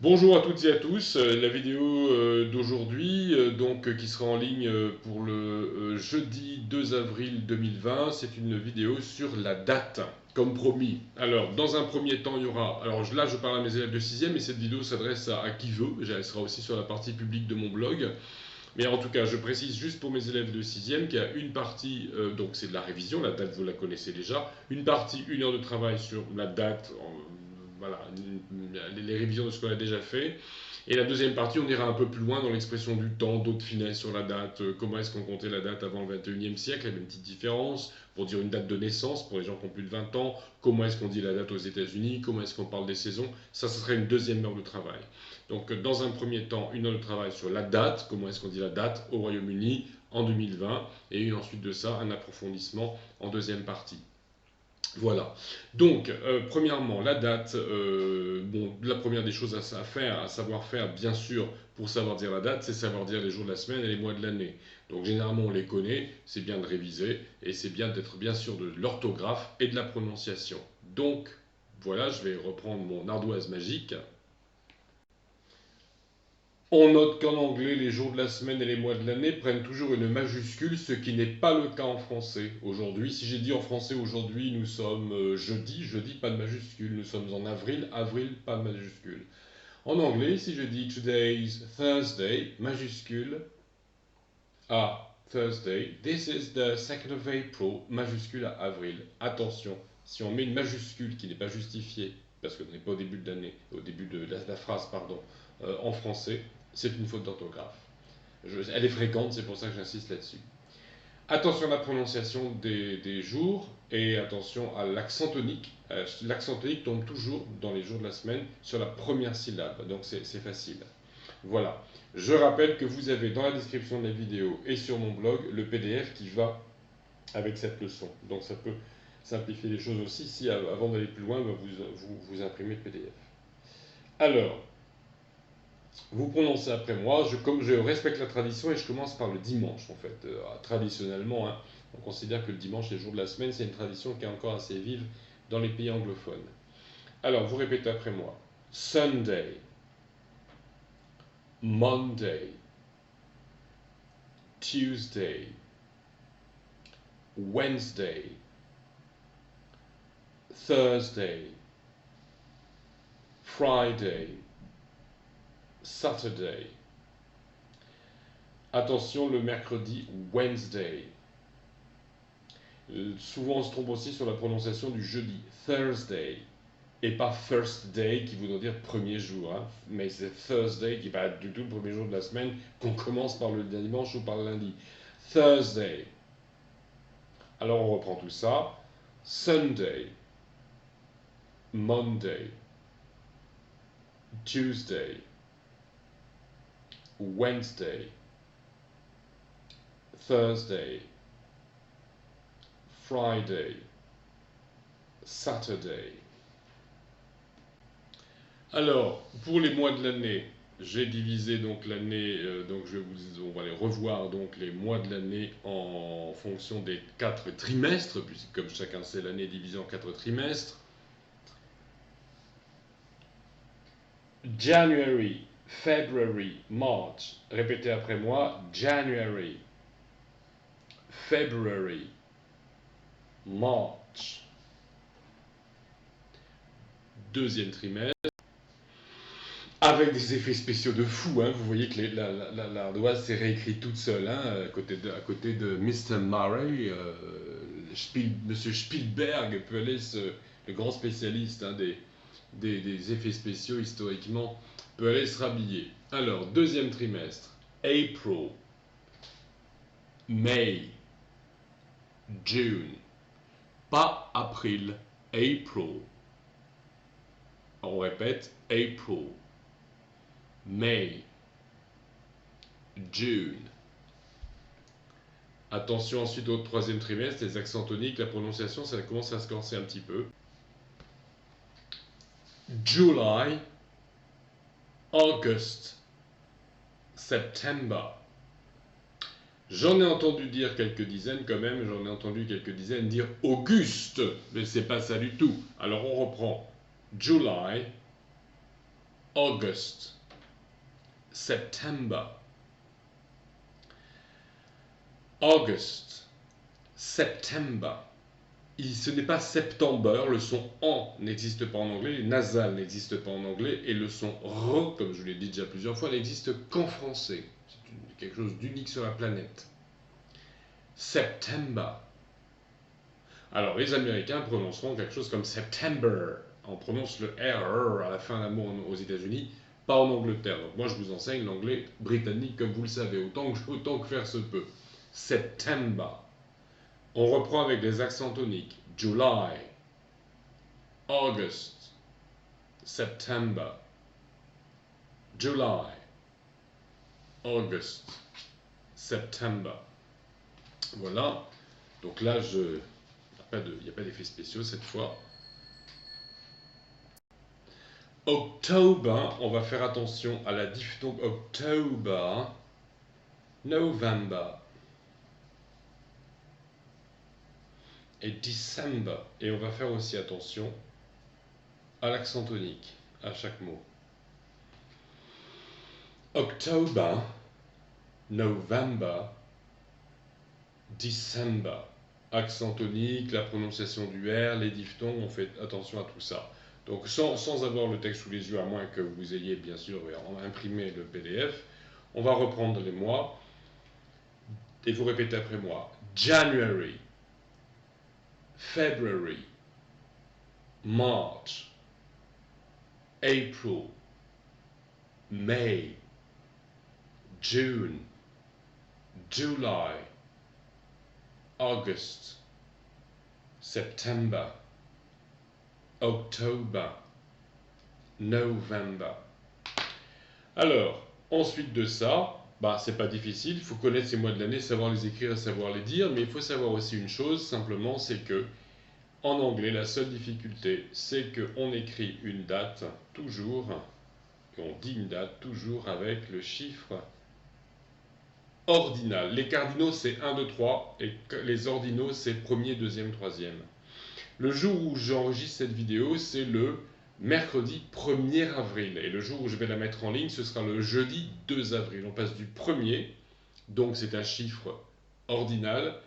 Bonjour à toutes et à tous. La vidéo d'aujourd'hui, qui sera en ligne pour le jeudi 2 avril 2020, c'est une vidéo sur la date, comme promis. Alors, dans un premier temps, il y aura. Alors là, je parle à mes élèves de 6e, et cette vidéo s'adresse à qui veut. Elle sera aussi sur la partie publique de mon blog. Mais en tout cas, je précise juste pour mes élèves de 6e qu'il y a une partie, donc c'est de la révision, la date vous la connaissez déjà, une partie, 1 heure de travail sur la date, voilà, les révisions de ce qu'on a déjà fait. Et la deuxième partie, on ira un peu plus loin dans l'expression du temps, d'autres finesses sur la date, comment est-ce qu'on comptait la date avant le 21e siècle, il y avait une petite différence, pour dire une date de naissance pour les gens qui ont plus de 20 ans, comment est-ce qu'on dit la date aux États-Unis, comment est-ce qu'on parle des saisons, ça, ce serait une deuxième heure de travail. Donc, dans un premier temps, 1 heure de travail sur la date, comment est-ce qu'on dit la date au Royaume-Uni en 2020, et ensuite de ça, un approfondissement en deuxième partie. Voilà. Donc, premièrement, la date. Bon, la première des choses à faire, à savoir faire, bien sûr, pour savoir dire la date, c'est savoir dire les jours de la semaine et les mois de l'année. Donc, généralement, on les connaît, c'est bien de réviser, et c'est bien d'être bien sûr de l'orthographe et de la prononciation. Donc, voilà, je vais reprendre mon ardoise magique. On note qu'en anglais, les jours de la semaine et les mois de l'année prennent toujours une majuscule, ce qui n'est pas le cas en français. Aujourd'hui, si j'ai dit en français aujourd'hui, nous sommes jeudi, jeudi, pas de majuscule. Nous sommes en avril, avril, pas de majuscule. En anglais, si je dis today's Thursday, majuscule à Thursday, this is the 2nd of April, majuscule à avril. Attention, si on met une majuscule qui n'est pas justifiée, parce qu'on n'est pas au début de l'année, au début de la phrase, pardon, en français, c'est une faute d'orthographe. Elle est fréquente, c'est pour ça que j'insiste là-dessus. Attention à la prononciation des jours et attention à l'accent tonique. L'accent tonique tombe toujours dans les jours de la semaine sur la première syllabe, donc c'est facile. Voilà. Je rappelle que vous avez dans la description de la vidéo et sur mon blog le PDF qui va avec cette leçon. Donc ça peut simplifier les choses aussi si avant d'aller plus loin, vous imprimez le PDF. Alors, vous prononcez après moi, comme je respecte la tradition et je commence par le dimanche en fait. Traditionnellement, hein, on considère que le dimanche est le jour de la semaine, c'est une tradition qui est encore assez vive dans les pays anglophones. Alors, vous répétez après moi. Sunday, Monday, Tuesday, Wednesday, Thursday, Friday, Saturday. Attention, le mercredi, Wednesday. Souvent, on se trompe aussi sur la prononciation du jeudi, Thursday. Et pas first day qui voudrait dire premier jour, hein. Mais c'est Thursday qui n'est pas du tout le premier jour de la semaine, qu'on commence par le dimanche ou par le lundi. Thursday. Alors on reprend tout ça. Sunday, Monday, Tuesday, Wednesday, Thursday, Friday, Saturday. Alors, pour les mois de l'année, j'ai divisé donc l'année, on va les revoir donc les mois de l'année en fonction des 4 trimestres, puisque comme chacun sait, l'année est divisée en 4 trimestres. January, February, March. Répétez après moi. January, February, March. Deuxième trimestre. Avec des effets spéciaux de fou, hein. Vous voyez que l'ardoise s'est réécrite toute seule, hein, à côté de Mr. Murray. Monsieur Spielberg peut aller, le grand spécialiste, hein, des effets spéciaux historiquement, peut aller se rhabiller. Alors, deuxième trimestre, April, May, June. Pas April, April. On répète, April, May, June. Attention ensuite au troisième trimestre, les accents toniques, la prononciation, ça commence à se corser un petit peu. July, August, September. J'en ai entendu dire quelques dizaines quand même, j'en ai entendu quelques dizaines dire Auguste, mais c'est pas ça du tout. Alors on reprend. July, August, September, August, September. Ce n'est pas September, le son en n'existe pas en anglais, les nasales n'existent pas en anglais, et le son re, comme je vous l'ai dit déjà plusieurs fois, n'existe qu'en français. C'est quelque chose d'unique sur la planète. September. Alors les Américains prononceront quelque chose comme September. On prononce le R à la fin d'un mot aux États-Unis, pas en Angleterre. Donc moi je vous enseigne l'anglais britannique comme vous le savez, autant que faire se peut. September. On reprend avec les accents toniques. July, August, September, July, August, September. Voilà. Donc là, il n'y a pas d'effets spéciaux cette fois. October, on va faire attention à la diphtongue October, November et December. Et on va faire aussi attention à l'accent tonique, à chaque mot. October, November, December. Accent tonique, la prononciation du R, les diphtongues, on fait attention à tout ça. Donc sans avoir le texte sous les yeux, à moins que vous ayez bien sûr imprimé le PDF, on va reprendre les mois et vous répétez après moi. January, February, March, April, May, June, July, August, September, October, November. Alors, ensuite de ça, c'est pas difficile, il faut connaître ces mois de l'année, savoir les écrire et savoir les dire, mais il faut savoir aussi une chose, simplement, c'est que en anglais, la seule difficulté, c'est qu'on écrit une date toujours, et on dit une date toujours avec le chiffre ordinal. Les cardinaux, c'est 1, 2, 3, et les ordinaux, c'est premier, deuxième, troisième. Le jour où j'enregistre cette vidéo, c'est le mercredi 1er avril. Et le jour où je vais la mettre en ligne, ce sera le jeudi 2 avril. On passe du 1er, donc c'est un chiffre ordinal,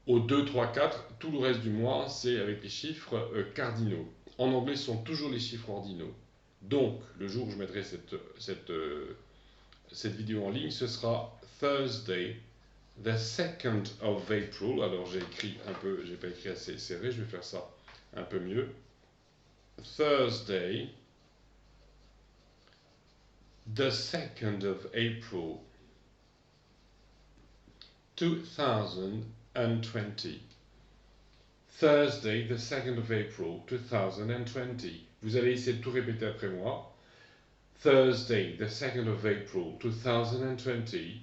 au 2, 3, 4. Tout le reste du mois, c'est avec les chiffres cardinaux. En anglais, ce sont toujours les chiffres ordinaux. Donc, le jour où je mettrai cette vidéo en ligne, ce sera Thursday, the 2nd of April. Alors, j'ai écrit un peu, j'ai pas écrit assez serré, je vais faire ça un peu mieux. Thursday, the 2nd of April, 2020. Thursday, the 2nd of April, 2020. Vous allez essayer de tout répéter après moi. Thursday, the 2nd of April, 2020.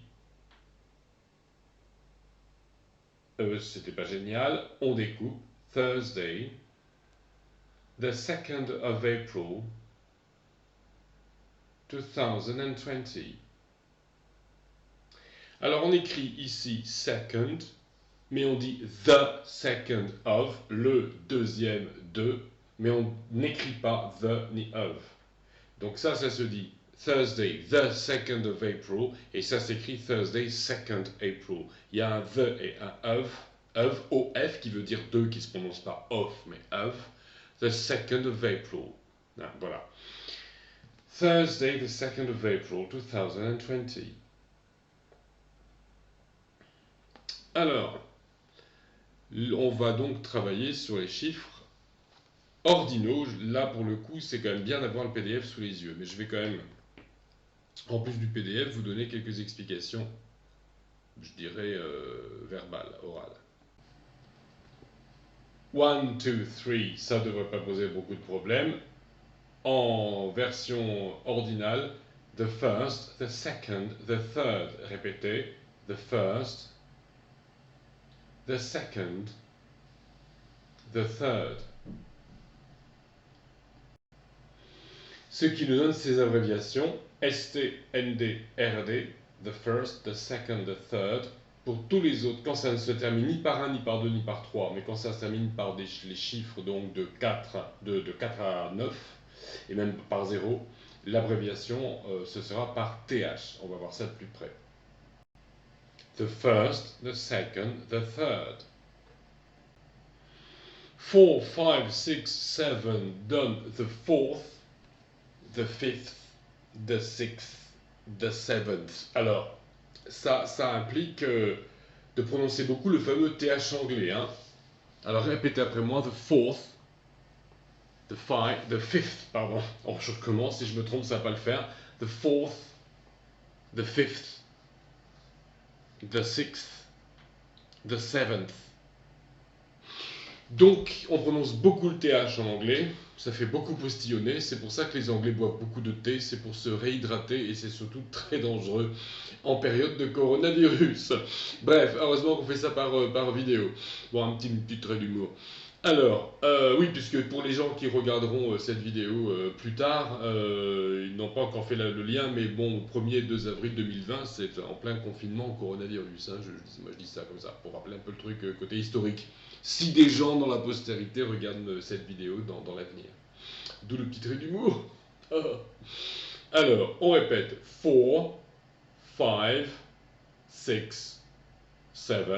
C'était pas génial. On découpe. Thursday, the 2nd of April, 2020. Alors on écrit ici second, mais on dit the second of, le deuxième de, mais on n'écrit pas the ni of. Donc ça se dit Thursday, the 2nd of April, et ça s'écrit Thursday, 2nd April. Il y a un the et un of, O-F, qui veut dire deux, qui ne se prononce pas of, mais of, the 2nd of April. Ah, voilà. Thursday, the 2nd of April, 2020. Alors, on va donc travailler sur les chiffres ordinaux. Là, pour le coup, c'est quand même bien d'avoir le PDF sous les yeux. Mais je vais quand même, en plus du PDF, vous donner quelques explications, je dirais, verbales, orales. 1, 2, 3, ça ne devrait pas poser beaucoup de problèmes. En version ordinale, the first, the second, the third. Répétez, the first, the second, the third. Ce qui nous donne ces abréviations ST, ND, RD, the first, the second, the third. Pour tous les autres, quand ça ne se termine ni par 1, ni par 2, ni par 3, mais quand ça se termine par les chiffres donc de 4 à 9, et même par 0, l'abréviation, ce sera par TH. On va voir ça de plus près. The first, the second, the third. 4, 5, 6, 7 donne the fourth, the fifth, the sixth, the seventh. Alors, ça implique de prononcer beaucoup le fameux TH anglais. Hein. Alors, répétez après moi, the fourth, the fifth, pardon. Oh, je recommence, si je me trompe, ça va pas le faire. The fourth, the fifth, the sixth, the seventh. Donc, on prononce beaucoup le TH en anglais, ça fait beaucoup postillonner, c'est pour ça que les Anglais boivent beaucoup de thé, c'est pour se réhydrater et c'est surtout très dangereux en période de coronavirus. Bref, heureusement qu'on fait ça par vidéo. Bon, un petit trait d'humour. Alors, oui, puisque pour les gens qui regarderont cette vidéo plus tard, ils n'ont pas encore fait le lien, mais bon, 1er 2 avril 2020, c'est en plein confinement coronavirus. Hein, moi, je dis ça comme ça, pour rappeler un peu le truc côté historique. Si des gens dans la postérité regardent cette vidéo dans l'avenir. D'où le petit trait d'humour. Alors, on répète. 4, 5, 6, 7.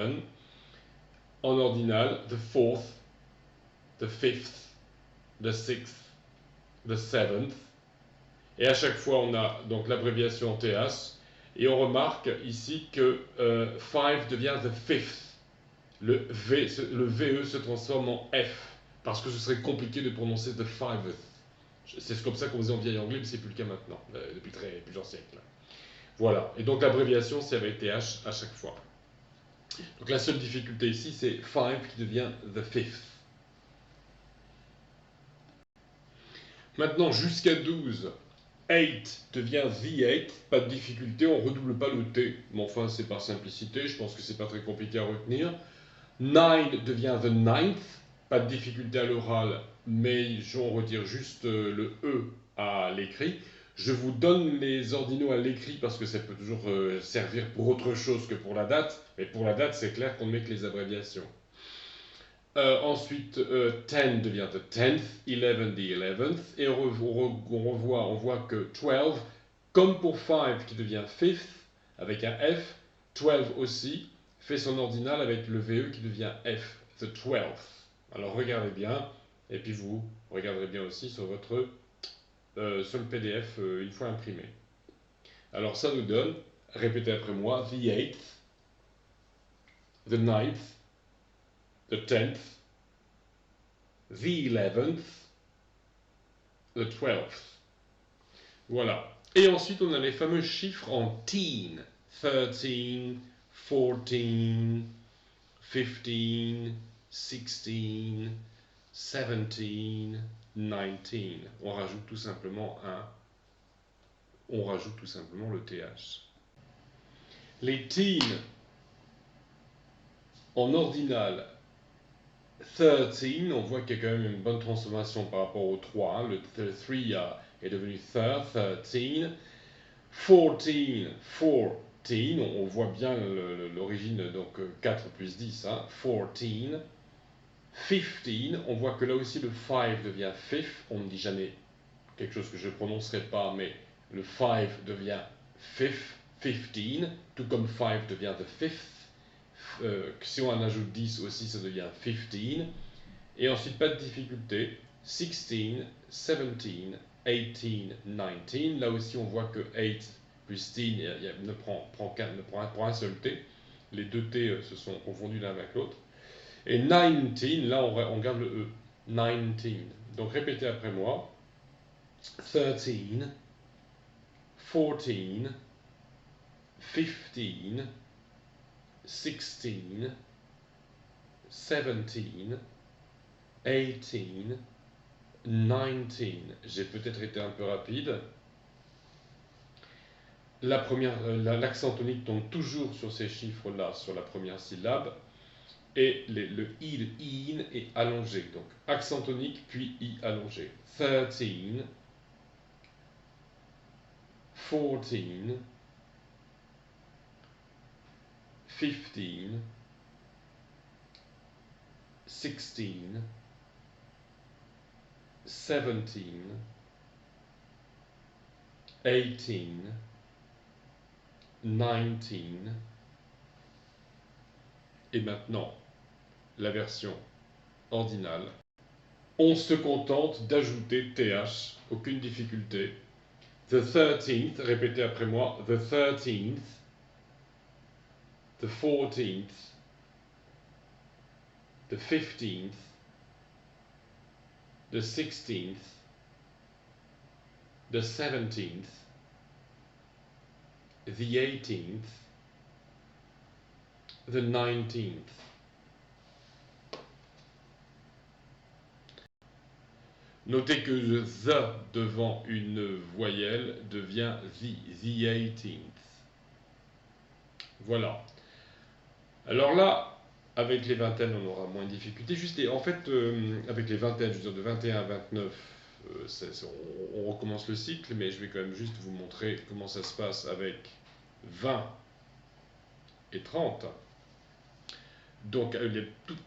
En ordinal, the fourth, the fifth, the sixth, the seventh. Et à chaque fois, on a donc l'abréviation TH. Et on remarque ici que 5 devient the fifth. Le VE se transforme en F, parce que ce serait compliqué de prononcer the fiveth. C'est comme ça qu'on faisait en vieil anglais, mais c'est plus le cas maintenant, depuis plusieurs siècles. Voilà, et donc l'abréviation, c'est avec TH à chaque fois. Donc la seule difficulté ici, c'est 5 qui devient the fifth. Maintenant, jusqu'à 12, 8 devient the 8, pas de difficulté, on ne redouble pas le T. Mais enfin, c'est par simplicité, je pense que c'est pas très compliqué à retenir. 9 devient the ninth, pas de difficulté à l'oral, mais on retire juste le E à l'écrit. Je vous donne les ordinaux à l'écrit parce que ça peut toujours servir pour autre chose que pour la date, mais pour la date, c'est clair qu'on ne met que les abréviations. Ensuite, 10 devient the 10th, 11 the 11th, et on voit que 12, comme pour 5 qui devient 5th, avec un F, 12 aussi fait son ordinal avec le VE qui devient F, the 12th. Alors regardez bien, et puis vous regarderez bien aussi sur sur le PDF une fois imprimé. Alors ça nous donne, répétez après moi, the 8th, the 9th, the 10th, the 11th, the 12th. Voilà. Et ensuite, on a les fameux chiffres en teen. 13, 14, 15, 16, 17, 19. On rajoute tout simplement le TH. Les teen en ordinal, 13, on voit qu'il y a quand même une bonne transformation par rapport au 3. Hein. Le 3 est devenu 13. 14, on voit bien l'origine, donc 4 plus 10, hein. 14. 15, on voit que là aussi le 5 devient fifth. On ne dit jamais quelque chose que je ne prononcerai pas, mais le 5 devient fifth, 15, tout comme 5 devient the fifth. Si on en ajoute 10 aussi, ça devient 15. Et ensuite, pas de difficulté, 16, 17, 18, 19. Là aussi, on voit que 8 plus 10 ne prend un seul T. Les deux T se sont confondus l'un avec l'autre. Et 19, là, on garde le E. 19. Donc, répétez après moi. 13, 14, 15, 16, 17, 18, 19. J'ai peut-être été un peu rapide. L'accent tonique tombe toujours sur ces chiffres-là, sur la première syllabe. Et le in est allongé. Donc, accent tonique, puis i allongé. 13, 14, 15, 16, 17, 18, 19, et maintenant la version ordinale. On se contente d'ajouter TH, aucune difficulté. The 13th, répétez après moi, the 13th, the 14th, the 15th, the 16th, the 17th, the 18th, the 19th. Notez que le the devant une voyelle devient the 18th. Voilà. Alors là, avec les vingtaines, on aura moins de difficultés. Juste, en fait, avec les vingtaines, je veux dire de 21 à 29, on recommence le cycle, mais je vais quand même juste vous montrer comment ça se passe avec 20 et 30. Donc, les toutes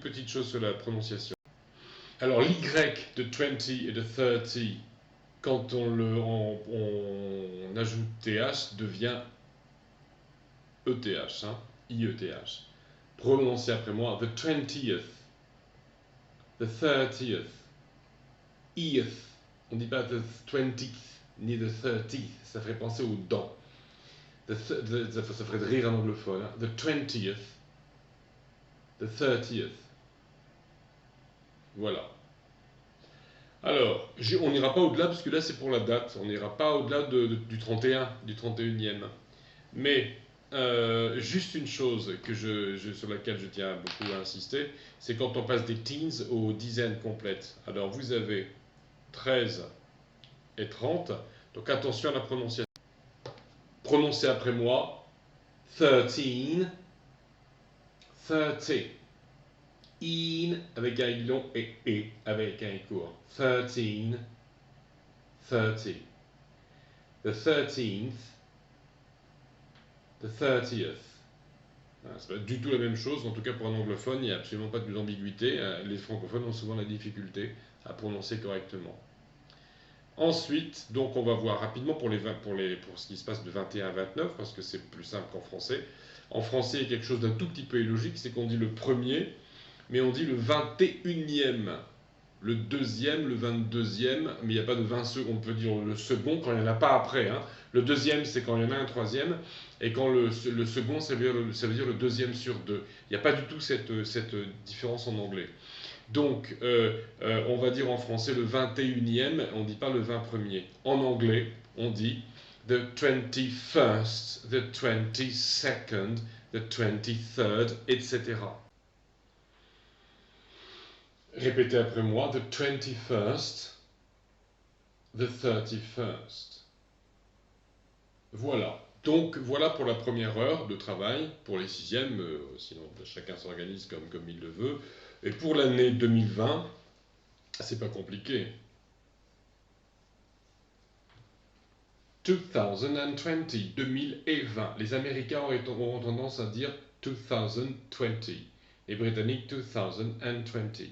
petites choses sur la prononciation. Alors, l'Y de 20 et de 30, quand on ajoute TH, devient ETH, hein, IETH. Prononcez après moi, the 20th, the 30th, eth. On ne dit pas the 20th, ni the 30th, ça ferait penser aux dents. Ça ferait de rire un anglophone. Hein. The 20th, the 30th. Voilà. Alors, on n'ira pas au-delà, parce que là c'est pour la date, on n'ira pas au-delà du 31, du 31e. Mais, juste une chose sur laquelle je tiens beaucoup à insister, c'est quand on passe des teens aux dizaines complètes. Alors vous avez 13 et 30, donc attention à la prononciation. Prononcez après moi, 13, 30. In avec un I long et avec un I court. 13, 30. The 13th, the 30th. C'est pas du tout la même chose, en tout cas pour un anglophone, il n'y a absolument pas d'ambiguïté. Les francophones ont souvent la difficulté à prononcer correctement. Ensuite, donc on va voir rapidement pour ce qui se passe de 21 à 29, parce que c'est plus simple qu'en français. En français, il y a quelque chose d'un tout petit peu illogique, c'est qu'on dit le premier, mais on dit le 21e, le deuxième, le 22e, mais il n'y a pas de 20 secondes, on peut dire le second quand il n'y en a pas après. Hein. Le deuxième, c'est quand il y en a un troisième, et quand le second, ça veut dire le deuxième sur deux. Il n'y a pas du tout cette différence en anglais. Donc, on va dire en français le 21e, on ne dit pas le 21er. En anglais, on dit the 21st, the 22nd, the 23rd, etc. Répétez après moi, the 21st, the 31st. Voilà. Donc, voilà pour la première heure de travail, pour les sixièmes, sinon chacun s'organise comme il le veut. Et pour l'année 2020, c'est pas compliqué. 2020, 2020. Les Américains auront tendance à dire 2020. Les Britanniques, 2020.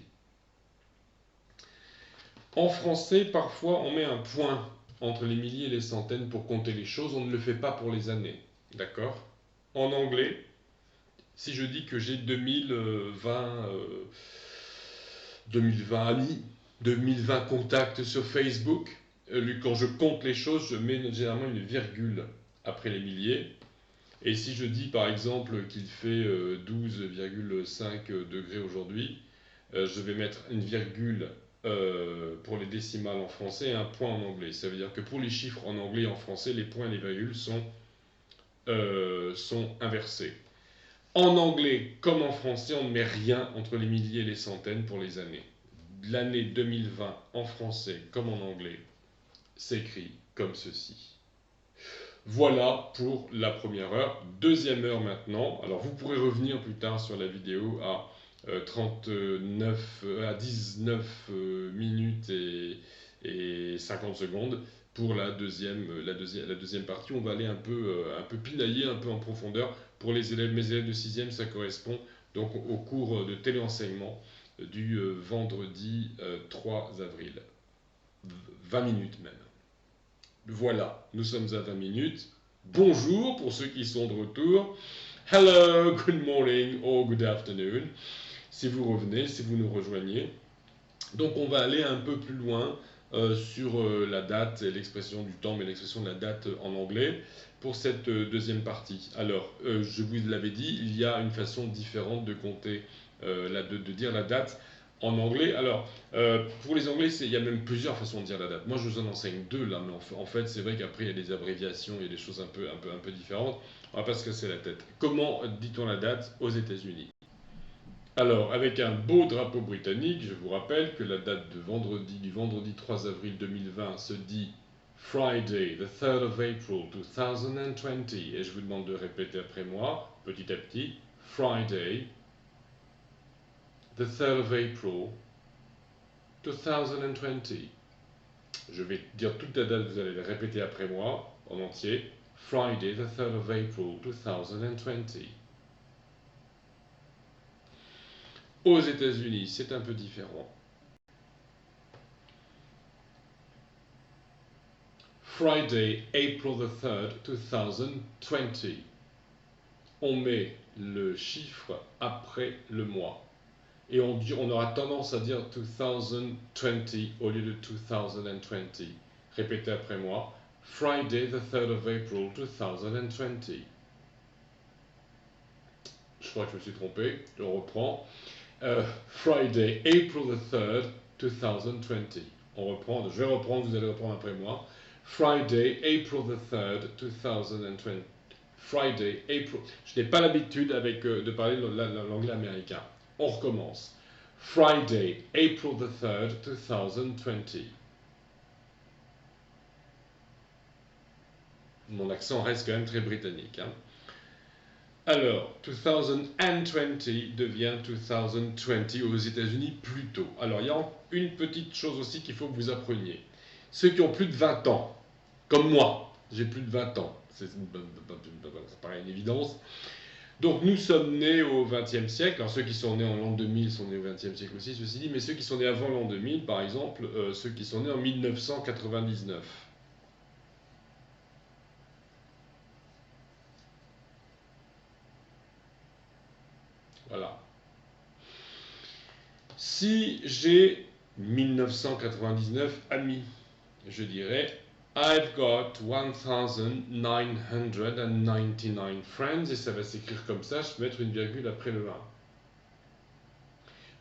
En français, parfois, on met un point entre les milliers et les centaines pour compter les choses. On ne le fait pas pour les années. D'accord? En anglais, si je dis que j'ai 2020 amis, 2020 contacts sur Facebook, quand je compte les choses, je mets généralement une virgule après les milliers. Et si je dis par exemple qu'il fait 12,5 degrés aujourd'hui, je vais mettre une virgule pour les décimales en français et un point en anglais. Ça veut dire que pour les chiffres en anglais et en français, les points et les virgules sont inversés. En anglais comme en français, on ne met rien entre les milliers et les centaines pour les années. L'année 2020 en français comme en anglais s'écrit comme ceci. Voilà pour la première heure. Deuxième heure maintenant. Alors vous pourrez revenir plus tard sur la vidéo à 19 minutes et 50 secondes pour la deuxième partie. On va aller un peu pinailler, un peu en profondeur. Pour mes élèves de 6e, ça correspond donc au cours de téléenseignement du vendredi 3 avril. 20 minutes même. Voilà, nous sommes à 20 minutes. Bonjour pour ceux qui sont de retour. Hello, good morning or good afternoon. Si vous revenez, si vous nous rejoignez. Donc on va aller un peu plus loin sur la date et l'expression du temps, mais l'expression de la date en anglais pour cette deuxième partie. Alors, je vous l'avais dit, il y a une façon différente de compter, de dire la date en anglais. Alors, pour les anglais, il y a même plusieurs façons de dire la date. Moi, je vous en enseigne deux là, mais en fait, c'est vrai qu'après, il y a des abréviations, il y a des choses un peu différentes. On va pas se casser la tête. Comment dit-on la date aux États-Unis? Alors, avec un beau drapeau britannique, je vous rappelle que la date du vendredi 3 avril 2020 se dit Friday, the 3rd of April 2020. Et je vous demande de répéter après moi, petit à petit, Friday, the 3rd of April 2020. Je vais dire toute la date, vous allez la répéter après moi, en entier. Friday, the 3rd of April 2020. Aux États-Unis, c'est un peu différent. Friday, April the 3rd, 2020. On met le chiffre après le mois. Et on aura tendance à dire 2020 au lieu de 2020. Répétez après moi. Friday, the 3rd of April, 2020. Je crois que je me suis trompé. Je reprends. Friday, April the 3rd, 2020. On reprend. Je vais reprendre, vous allez reprendre après moi. Friday, April the 3rd, 2020. Friday, April. Je n'ai pas l'habitude de parler l'anglais américain. On recommence. Friday, April the 3rd, 2020. Mon accent reste quand même très britannique. Hein. Alors, 2020 devient 2020 aux États-Unis plus tôt. Alors, il y a une petite chose aussi qu'il faut que vous appreniez. Ceux qui ont plus de 20 ans, comme moi, j'ai plus de 20 ans, ça paraît une évidence. Donc, nous sommes nés au XXe siècle. Alors, ceux qui sont nés en l'an 2000 sont nés au XXe siècle aussi, ceci dit, mais ceux qui sont nés avant l'an 2000, par exemple, ceux qui sont nés en 1999. Voilà. Si j'ai 1999 amis, je dirais I've got 1999 friends, et ça va s'écrire comme ça, je peux mettre une virgule après le 1.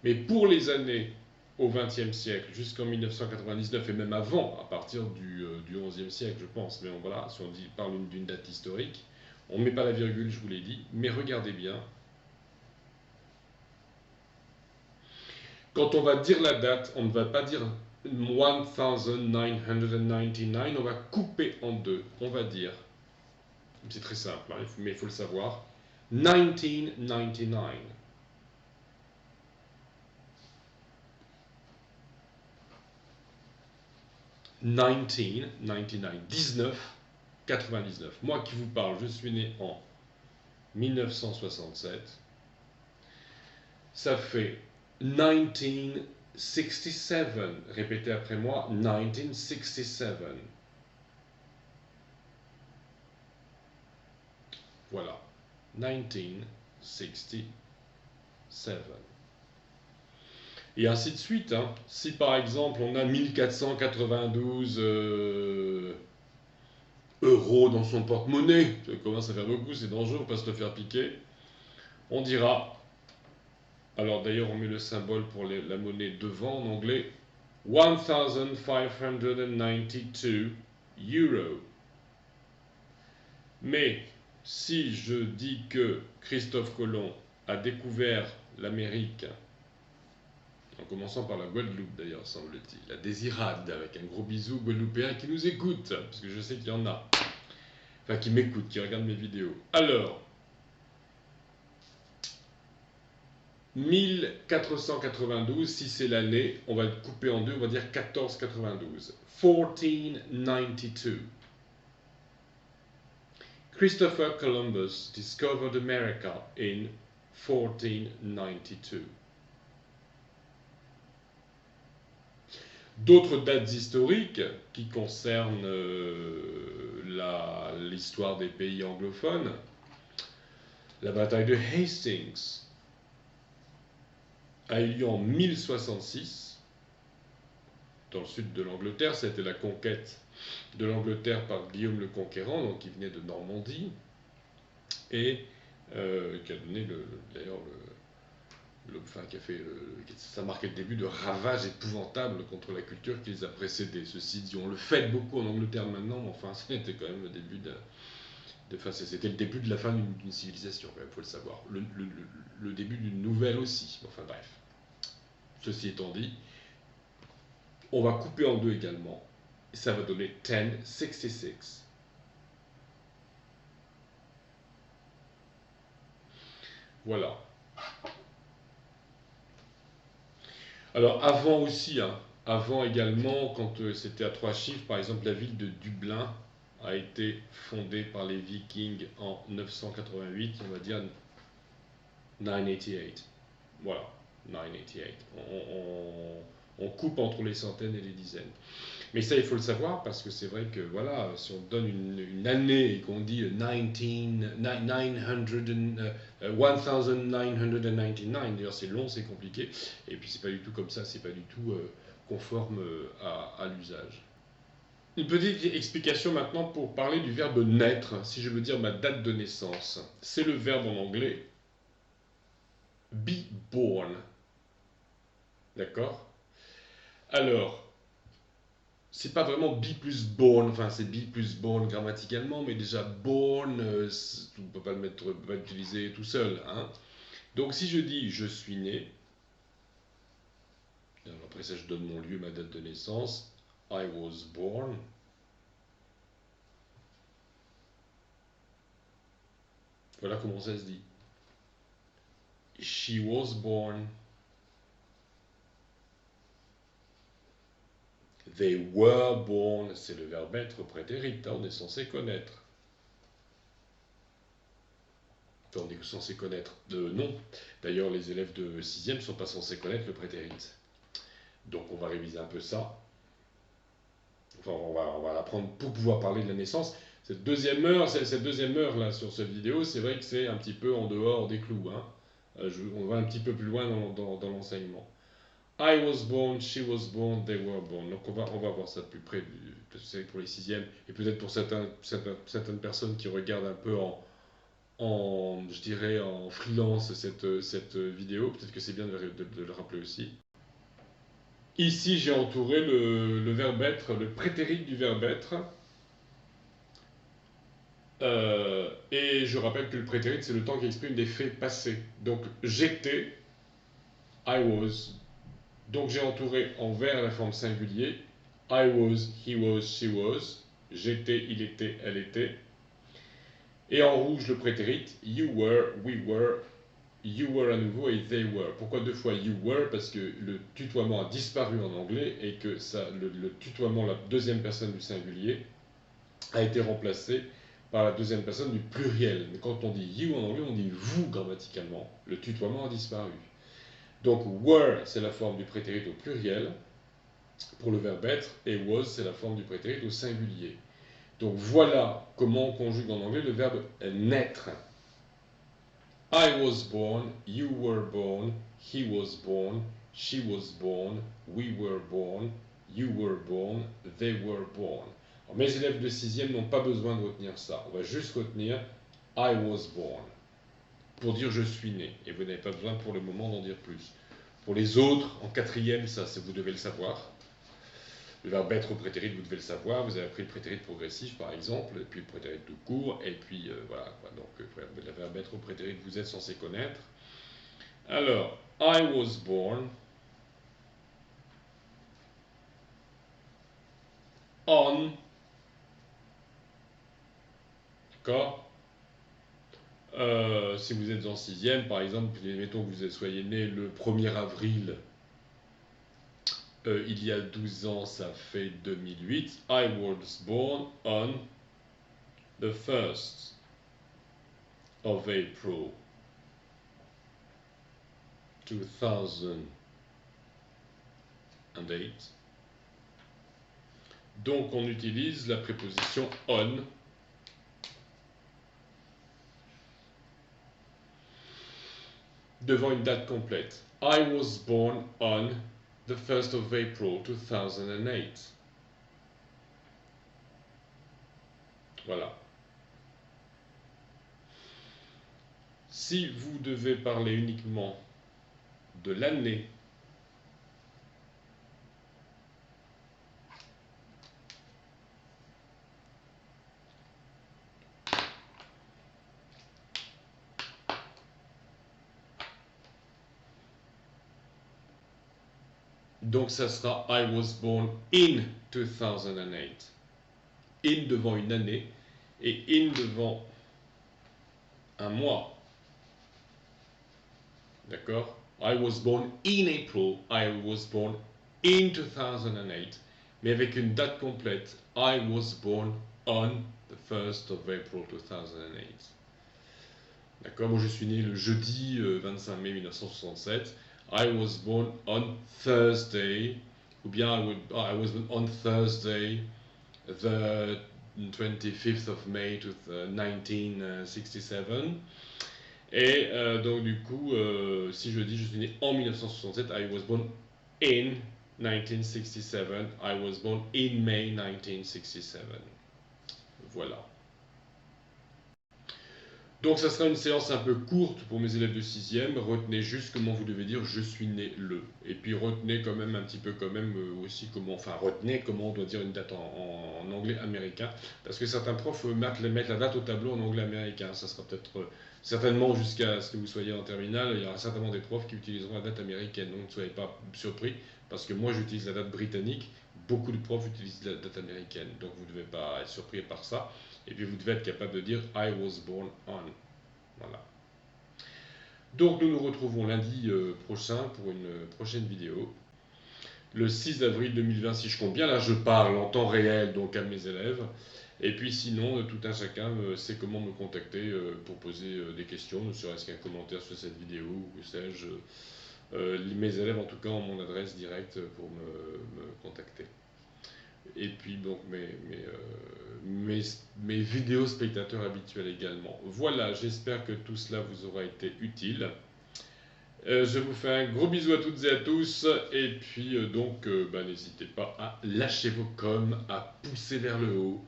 Mais pour les années au XXe siècle, jusqu'en 1999 et même avant, à partir du XIe siècle, je pense, mais voilà, si on parle d'une date historique, on ne met pas la virgule, je vous l'ai dit, mais regardez bien. Quand on va dire la date, on ne va pas dire 1999, on va couper en deux. On va dire, c'est très simple, hein, mais il faut le savoir, 1999. 1999. Moi qui vous parle, je suis né en 1967. Ça fait 1967. Répétez après moi, 1967. Voilà, 1967. Et ainsi de suite. Hein. Si par exemple on a 1492 euros dans son porte-monnaie, ça commence à faire beaucoup, c'est dangereux, faut pas se le faire piquer, on dira, alors d'ailleurs on met le symbole pour la monnaie devant en anglais, 1592 euros. Mais si je dis que Christophe Colomb a découvert l'Amérique, en commençant par la Guadeloupe d'ailleurs, semble-t-il, la Désirade, avec un gros bisou guadeloupéen qui nous écoute, parce que je sais qu'il y en a, enfin qui m'écoute, qui regarde mes vidéos. Alors, 1492, si c'est l'année, on va le couper en deux, on va dire 1492. 1492. Christopher Columbus discovered America in 1492. D'autres dates historiques qui concernent l'histoire des pays anglophones. La bataille de Hastings a eu lieu en 1066 dans le sud de l'Angleterre. C'était la conquête de l'Angleterre par Guillaume le Conquérant, donc qui venait de Normandie, et qui a donné d'ailleurs enfin, ça marquait le début de ravages épouvantables contre la culture qui les a précédés. Ceci dit, on le fête beaucoup en Angleterre maintenant, mais enfin, c'était quand même le début c'était le début de la fin d'une civilisation, il faut le savoir. Le début d'une nouvelle aussi. Enfin bref. Ceci étant dit, on va couper en deux également. Et ça va donner 1066. Voilà. Alors avant aussi, hein, avant également, quand c'était à 3 chiffres, par exemple la ville de Dublin a été fondée par les Vikings en 988, on va dire 988. Voilà, 988. On coupe entre les centaines et les dizaines. Mais ça, il faut le savoir parce que c'est vrai que voilà, si on donne une année et qu'on dit 1999, d'ailleurs c'est long, c'est compliqué, et puis c'est pas du tout comme ça, c'est pas du tout conforme à l'usage. Une petite explication maintenant pour parler du verbe naître, si je veux dire ma date de naissance. C'est le verbe en anglais be born. D'accord? Alors, c'est pas vraiment be plus born, enfin c'est be plus born grammaticalement, mais déjà born, on peut pas l'utiliser tout seul. Hein. Donc si je dis je suis né, alors après ça je donne mon lieu, ma date de naissance, I was born. Voilà comment ça se dit. She was born. They were born, c'est le verbe être prétérit, on est censé connaître. Enfin, on est censé connaître. Non. D'ailleurs, les élèves de 6e ne sont pas censés connaître le prétérit. Donc on va réviser un peu ça. Enfin, on va apprendre pour pouvoir parler de la naissance. Cette deuxième heure là sur cette vidéo, c'est vrai que c'est un petit peu en dehors des clous. Hein. On va un petit peu plus loin dans l'enseignement. I was born, she was born, they were born. Donc on va voir ça de plus près, pour les 6e, et peut-être pour certaines personnes qui regardent un peu je dirais en freelance cette vidéo, peut-être que c'est bien de le rappeler aussi. Ici, j'ai entouré le verbe être, le prétérit du verbe être. Et je rappelle que le prétérit, c'est le temps qui exprime des faits passés. Donc, j'étais, I was. Donc, j'ai entouré en vert la forme singulier. I was, he was, she was. J'étais, il était, elle était. Et en rouge, le prétérit, you were, we were, you were à nouveau et they were. Pourquoi deux fois you were? Parce que le tutoiement a disparu en anglais et que le tutoiement, la deuxième personne du singulier, a été remplacé par la deuxième personne du pluriel. Mais quand on dit you en anglais, on dit vous grammaticalement. Le tutoiement a disparu. Donc were, c'est la forme du prétérit au pluriel pour le verbe être, et was, c'est la forme du prétérit au singulier. Donc voilà comment on conjugue en anglais le verbe naître. I was born, you were born, he was born, she was born, we were born, you were born, they were born. Alors, mes élèves de 6e n'ont pas besoin de retenir ça. On va juste retenir I was born pour dire je suis né. Et vous n'avez pas besoin pour le moment d'en dire plus. Pour les autres, en 4e, ça, vous devez le savoir. Le verbe être au prétérit, vous devez le savoir. Vous avez appris le prétérit progressif, par exemple, et puis le prétérit tout court, et puis voilà. Donc, le verbe être au prétérit, vous êtes censé connaître. Alors, I was born on. D'accord. Si vous êtes en 6e, par exemple, mettons que vous soyez né le 1er avril, il y a 12 ans, ça fait 2008. I was born on the 1st of April 2008. Donc on utilise la préposition on devant une date complète. I was born on the 1st of April 2008. Voilà. Si vous devez parler uniquement de l'année, donc ça sera I was born in 2008. In devant une année et in devant un mois. D'accord? I was born in April. I was born in 2008. Mais avec une date complète. I was born on the 1st of April 2008. D'accord? Moi je suis né le jeudi 25 mai 1967. I was born on Thursday. Ou bien I was born on Thursday, the 25th of May 1967. Et donc du coup, si je dis je suis né en 1967, I was born in 1967, I was born in May 1967. Voilà. Donc ça sera une séance un peu courte pour mes élèves de 6e. Retenez juste comment vous devez dire je suis né le. Et puis retenez quand même un petit peu quand même aussi comment, enfin retenez comment on doit dire une date en anglais américain. Parce que certains profs mettent la date au tableau en anglais américain. Ça sera peut-être certainement jusqu'à ce que vous soyez en terminale. Il y aura certainement des profs qui utiliseront la date américaine. Donc ne soyez pas surpris parce que moi j'utilise la date britannique. Beaucoup de profs utilisent la date américaine. Donc vous ne devez pas être surpris par ça. Et puis vous devez être capable de dire I was born on. Voilà. Donc nous nous retrouvons lundi prochain pour une prochaine vidéo. Le 6 avril 2020, si je compte bien, là je parle en temps réel donc à mes élèves. Et puis sinon, tout un chacun sait comment me contacter pour poser des questions, ne serait-ce qu'un commentaire sur cette vidéo, ou que sais-je. Mes élèves en tout cas ont mon adresse directe pour me contacter. Et puis donc mes vidéos spectateurs habituels également. Voilà, j'espère que tout cela vous aura été utile. Je vous fais un gros bisou à toutes et à tous. Et puis n'hésitez pas à lâcher vos coms, à pousser vers le haut.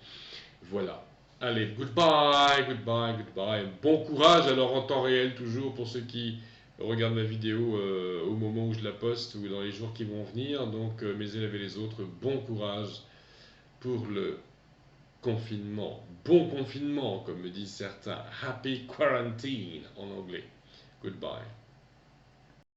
Voilà. Allez, goodbye, goodbye, goodbye. Bon courage, alors en temps réel toujours pour ceux qui regardent ma vidéo au moment où je la poste ou dans les jours qui vont venir. Donc mes élèves et les autres, bon courage pour le confinement. Bon confinement, comme me disent certains. Happy quarantine en anglais. Goodbye.